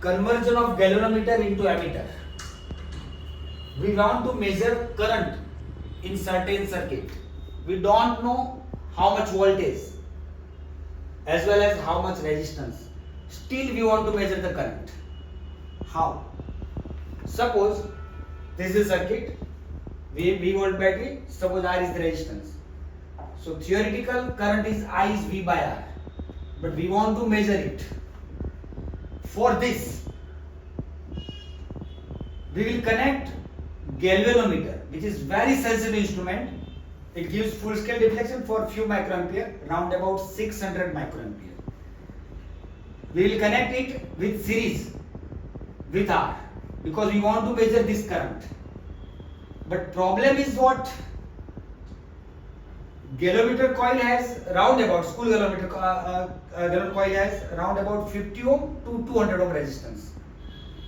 conversion of galvanometer into ammeter. We want to measure current in certain circuit. We don't know how much voltage as well as how much resistance. Still we want to measure the current. How? Suppose this is circuit, V volt battery, suppose R is the resistance. So theoretical current is I is V by R, but we want to measure it. For this, we will connect galvanometer, which is very sensitive instrument. It gives full scale deflection for few microampere, round about 600 microampere. We will connect it with series with R because we want to measure this current. But problem is what? Galvanometer coil has round about, school galvanometer coil has round about 50 ohm to 200 ohm resistance.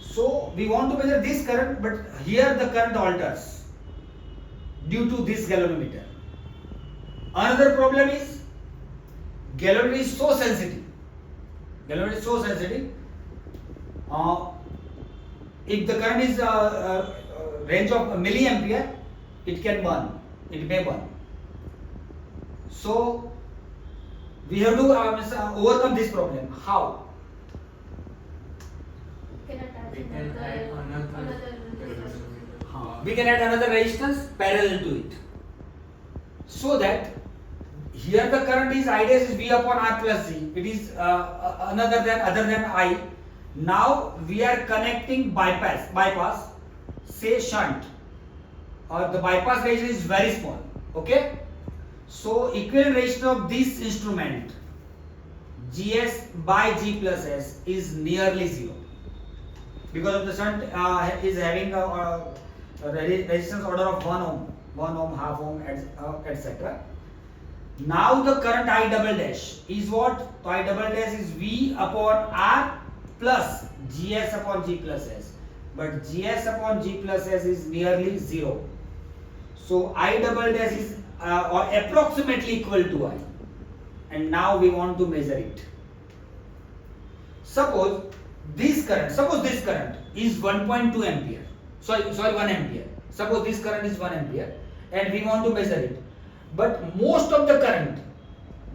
So we want to measure this current, but here the current alters due to this galvanometer. Another problem is galvanometer is so sensitive. Galvanometer is so sensitive. If the current is range of milliampere, it can burn. It may burn. So we have to overcome this problem. How? We can add another resistance parallel to it, so that here the current is ideal is V upon R plus G. It is other than I. Now we are connecting bypass, say shunt, or the bypass resistance is very small. Okay. So equivalent resistance of this instrument GS by G plus S is nearly zero because of the shunt is having a resistance order of 1 ohm, half ohm, etc. Now the current I double dash is what? So I double dash is V upon R plus GS upon G plus S, but GS upon G plus S is nearly zero. So I double dash is or approximately equal to I, and now we want to measure it. Suppose this current is 1.2 ampere. Sorry, 1 ampere. Suppose this current is 1 ampere and we want to measure it. But most of the current,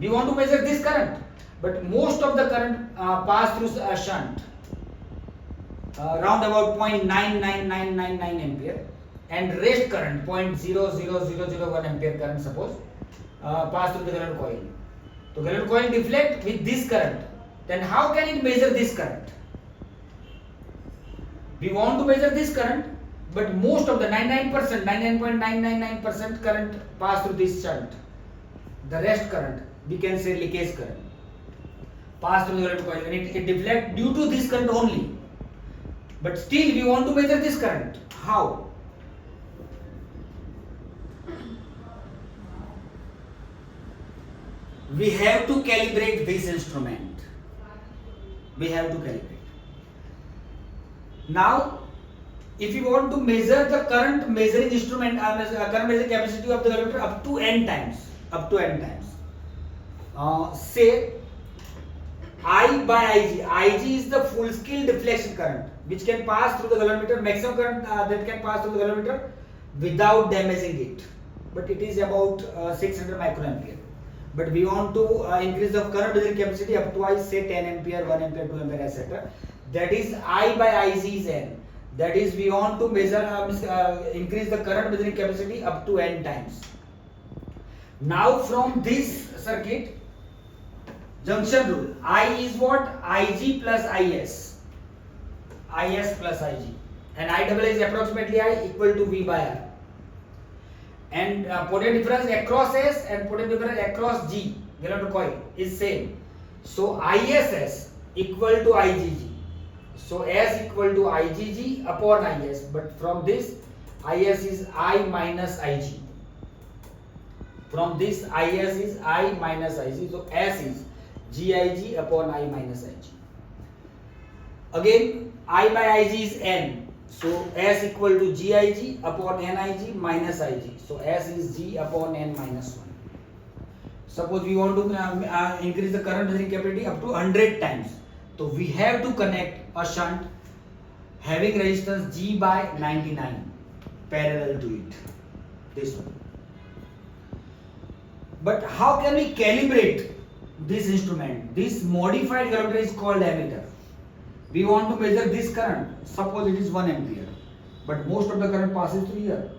we want to measure this current, but most of the current pass through a shunt, round about 0.99999 ampere, and rest current 0.00001 ampere current suppose pass through the galvanometer coil. So galvanometer coil deflect with this current. Then how can it measure this current? We want to measure this current, but most of the 99.999% current pass through this shunt. The rest current, we can say leakage current, pass through the galvanometer coil, and it deflect due to this current only. But still we want to measure this current. How? We have to calibrate this instrument. We have to calibrate. Now, if you want to measure the current measuring instrument, current measuring capacity of the galvanometer up to n times, say I by Ig. Ig is the full scale deflection current which can pass through the galvanometer, maximum current that can pass through the galvanometer without damaging it. But it is about 600 microampere. But we want to increase the current measuring capacity up to I say 10 ampere, 1 ampere, 2 ampere, etc. That is I by Ig is n. That is we want to measure increase the current measuring capacity up to n times. Now from this circuit, junction rule, I is what? Ig plus Is. Is plus Ig. And I double is approximately I equal to V by R. And potential difference across S and potential difference across G, galvanometer coil, is same. So ISS equal to IgG. So S equal to IgG upon Is. But from this, Is is I minus Ig. From this, Is is I minus Ig. So S is Gig upon I minus Ig. Again, I by Ig is N. So S equal to Gig upon Nig minus Ig. So S is G upon N minus 1. Suppose we want to increase the current measuring capacity up to 100 times. So we have to connect a shunt having resistance G by 99 parallel to it. This one. But how can we calibrate this instrument? This modified galvanometer is called ammeter. We want to measure this current. Suppose it is 1 ampere, but most of the current passes through here.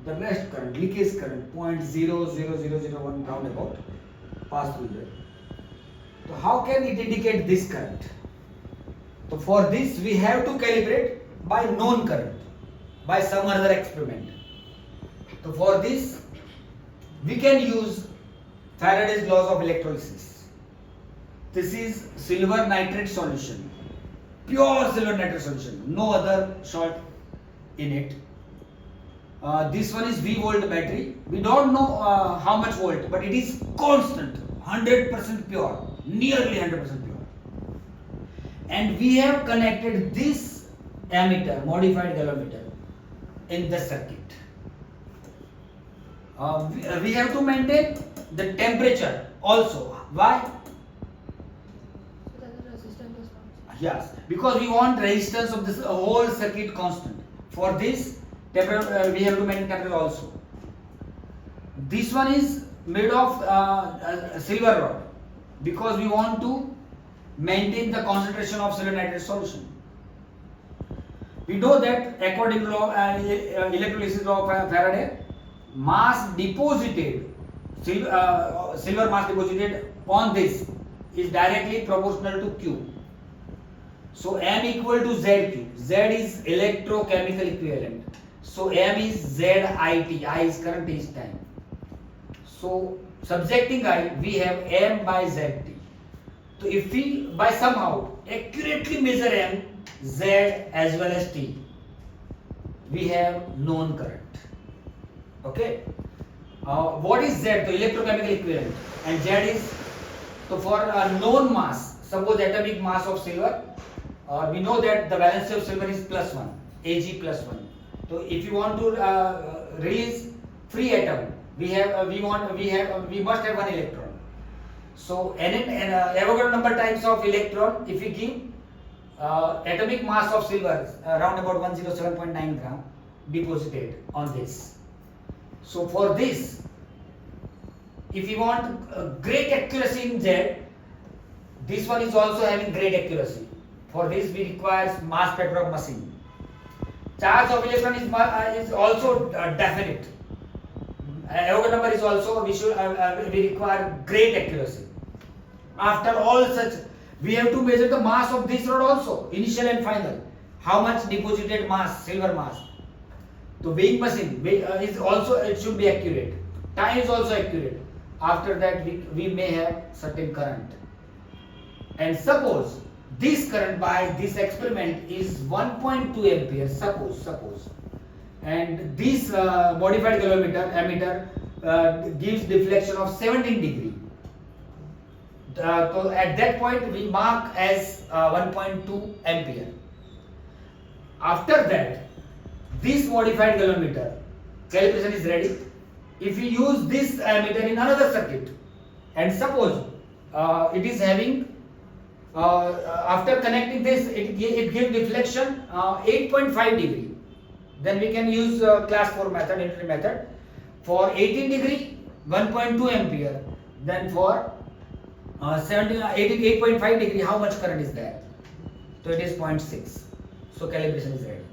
The rest current, leakage current, 0.00001 roundabout, pass through here. So how can it indicate this current? So for this we have to calibrate by known current, by some other experiment. So for this we can use Faraday's laws of electrolysis. This is silver nitrate solution, pure silver nitrate solution, no other salt in it. This one is V volt battery. We don't know how much volt, but it is constant, 100% pure, nearly 100% pure. And we have connected this ammeter, modified galvanometer, in the circuit. We have to maintain the temperature also. Why? Yes, because we want resistance of this whole circuit constant. For this, temperature we have to maintain temperature also. This one is made of silver rod because we want to maintain the concentration of silver nitrate solution. We know that according to law, electrolysis law of Faraday, mass deposited, silver mass deposited on this is directly proportional to Q. So M equal to ZQ. Z is electrochemical equivalent. So M is ZIT. I is current, is time. So subjecting I, we have M by ZT. So if we by somehow accurately measure M, Z as well as T, we have known current. Okay. What is Z? So electrochemical equivalent. And Z is, so for a known mass, suppose atomic mass of silver, we know that the valency of silver is +1, Ag +1. So if you want to release free atom, we must have one electron. So Avogadro number times of electron, if we give atomic mass of silver around about 107.9 gram deposited on this. So for this, if you want great accuracy in Z, this one is also having great accuracy. For this we require mass spectrometry. Charge of electron is also definite. Avogadro number is also, we require great accuracy. After all such, we have to measure the mass of this rod also, initial and final. How much deposited mass, silver mass. So weighing machine is also, it should be accurate. Time is also accurate. After that we may have certain current. And suppose this current by this experiment is 1.2 ampere, suppose. And this modified galvanometer ammeter gives deflection of 17 degree. So at that point we mark as 1.2 ampere. After that, this modified galvanometer calibration is ready. If we use this ammeter in another circuit, and suppose it is having after connecting this, it gives deflection 8.5 degree. Then we can use class 4 method, entry method. For 18 degree, 1.2 ampere. Then for 8.5 degree, how much current is there? So it is 0.6. So calibration is ready.